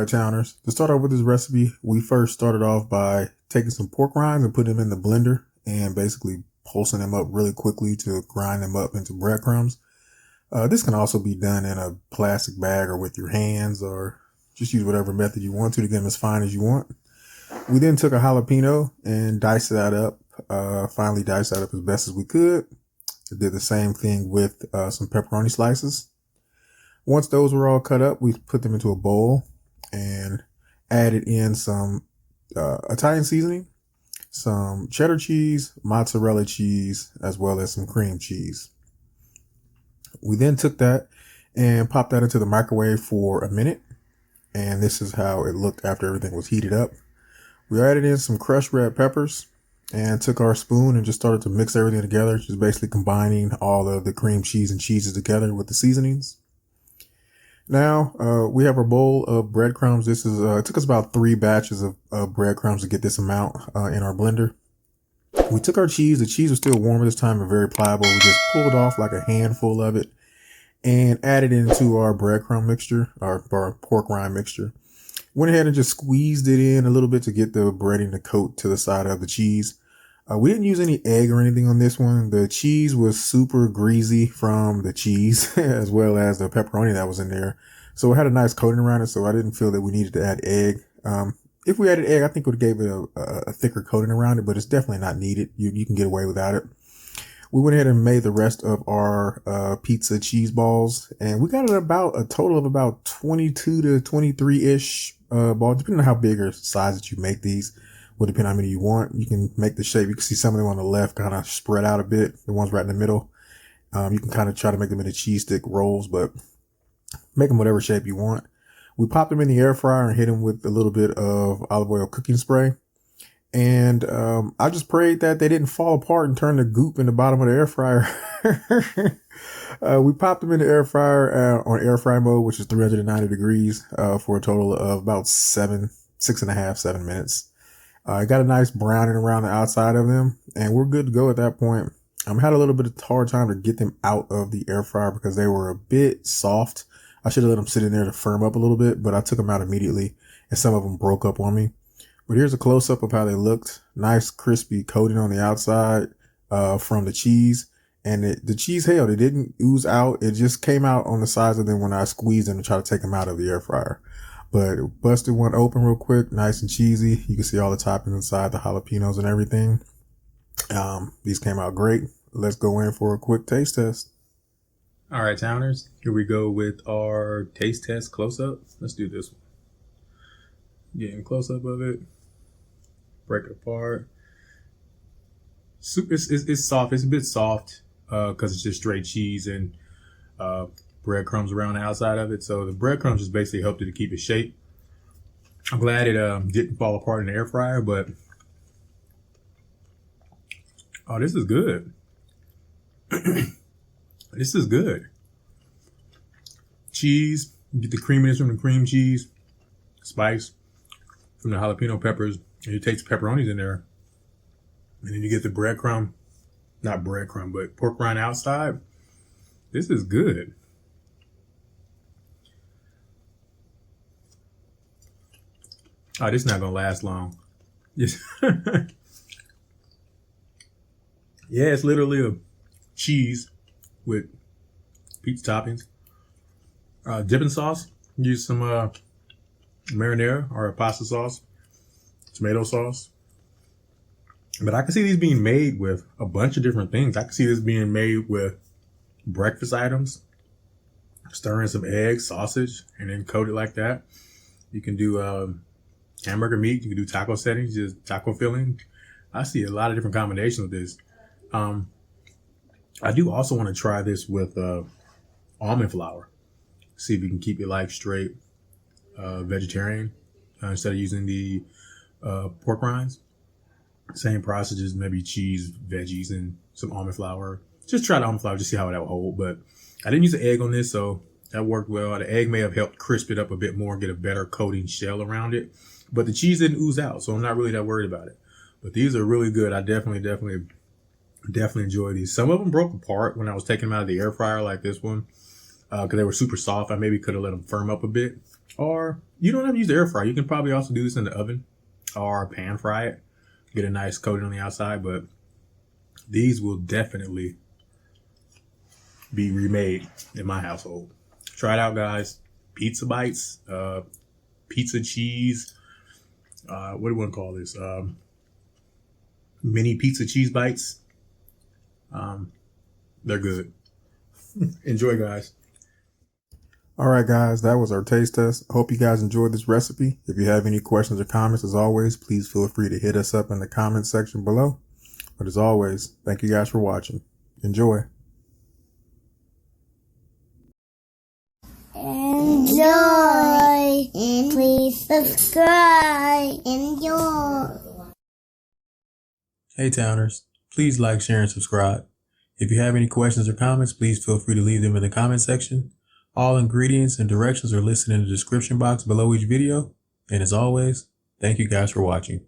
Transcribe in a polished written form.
right, Towners. To start off with this recipe, we first started off by taking some pork rinds and putting them in the blender and basically pulsing them up really quickly to grind them up into breadcrumbs. This can also be done in a plastic bag or with your hands, or just use whatever method you want to get them as fine as you want. We then took a jalapeno and diced that up, finally diced that up as best as we could. Did the same thing with some pepperoni slices. Once those were all cut up, we put them into a bowl and added in some Italian seasoning, some cheddar cheese, mozzarella cheese, as well as some cream cheese. We then took that and popped that into the microwave for a minute. And this is how it looked after everything was heated up. We added in some crushed red peppers and took our spoon and just started to mix everything together, just basically combining all of the cream cheese and cheeses together with the seasonings. Now, we have our bowl of breadcrumbs. This is, it took us about 3 batches of breadcrumbs to get this amount in our blender. We took our cheese. The cheese was still warm at this time and very pliable. We just pulled off like a handful of it and added it into our breadcrumb mixture, our pork rind mixture. Went ahead and just squeezed it in a little bit to get the breading to coat to the side of the cheese. We didn't use any egg or anything on this one. The cheese was super greasy from the cheese as well as the pepperoni that was in there. So it had a nice coating around it. So I didn't feel that we needed to add egg. If we added egg, I think it would have gave it a thicker coating around it, but it's definitely not needed. You can get away without it. We went ahead and made the rest of our pizza cheese balls, and we got it about a total of about 22 to 23-ish balls, depending on how big or size that you make these. Will depend on how many you want. You can make the shape. You can see some of them on the left kind of spread out a bit. The ones right in the middle. You can kind of try to make them into cheese stick rolls, but make them whatever shape you want. We popped them in the air fryer and hit them with a little bit of olive oil cooking spray. And I just prayed that they didn't fall apart and turn to goop in the bottom of the air fryer. We popped them in the air fryer on air fry mode, which is 390 degrees for a total of about 7 minutes. I got a nice browning around the outside of them, and we're good to go at that point. I had a little bit of hard time to get them out of the air fryer because they were a bit soft. I should have let them sit in there to firm up a little bit, but I took them out immediately, and some of them broke up on me. But here's a close-up of how they looked. Nice, crispy coating on the outside from the cheese. And the cheese held. It didn't ooze out. It just came out on the sides of them when I squeezed them to try to take them out of the air fryer. But busted one open real quick, nice and cheesy. You can see all the toppings inside, the jalapenos and everything. These came out great. Let's go in for a quick taste test. All right, Towners, here we go with our taste test close-up. Let's do this one. Getting a close-up of it. Break it apart. It's soft. It's a bit soft because it's just straight cheese and breadcrumbs around the outside of it. So the breadcrumbs just basically helped it to keep its shape. I'm glad it didn't fall apart in the air fryer, but oh, this is good. This is good. Cheese, you get the creaminess from the cream cheese, spice from the jalapeno peppers, and you take the pepperonis in there, and then you get the not breadcrumb, but pork rind outside. This is good. Oh, this is not gonna last long. Yes. Yeah, it's literally a cheese with pizza toppings. Dipping sauce, use some marinara or a pasta sauce, tomato sauce. But I can see these being made with a bunch of different things. I can see this being made with breakfast items, stir in some eggs, sausage, and then coat it like that. You can do hamburger meat. You can do taco settings, just taco filling. I see a lot of different combinations with this. I do also want to try this with almond flour. See if we can keep it like straight vegetarian instead of using the pork rinds. Same process, just maybe cheese, veggies, and some almond flour. Just try the almond flour, just see how that will hold. But I didn't use an egg on this, so that worked well. The egg may have helped crisp it up a bit more, get a better coating shell around it. But the cheese didn't ooze out, so I'm not really that worried about it. But these are really good. I definitely enjoy these. Some of them broke apart when I was taking them out of the air fryer, like this one, because they were super soft. I maybe could have let them firm up a bit. Or you don't have to use the air fryer. You can probably also do this in the oven or pan fry it. Get a nice coating on the outside, but these will definitely be remade in my household. Try it out, guys. Pizza bites, pizza cheese. What do we want to call this? Mini pizza cheese bites. They're good. Enjoy, guys. All right, guys, that was our taste test. I hope you guys enjoyed this recipe. If you have any questions or comments, as always, please feel free to hit us up in the comments section below. But as always, thank you guys for watching. Enjoy. Enjoy. And please subscribe. Enjoy. Hey, Towners. Please like, share, and subscribe. If you have any questions or comments, please feel free to leave them in the comment section. All ingredients and directions are listed in the description box below each video. And as always, thank you guys for watching.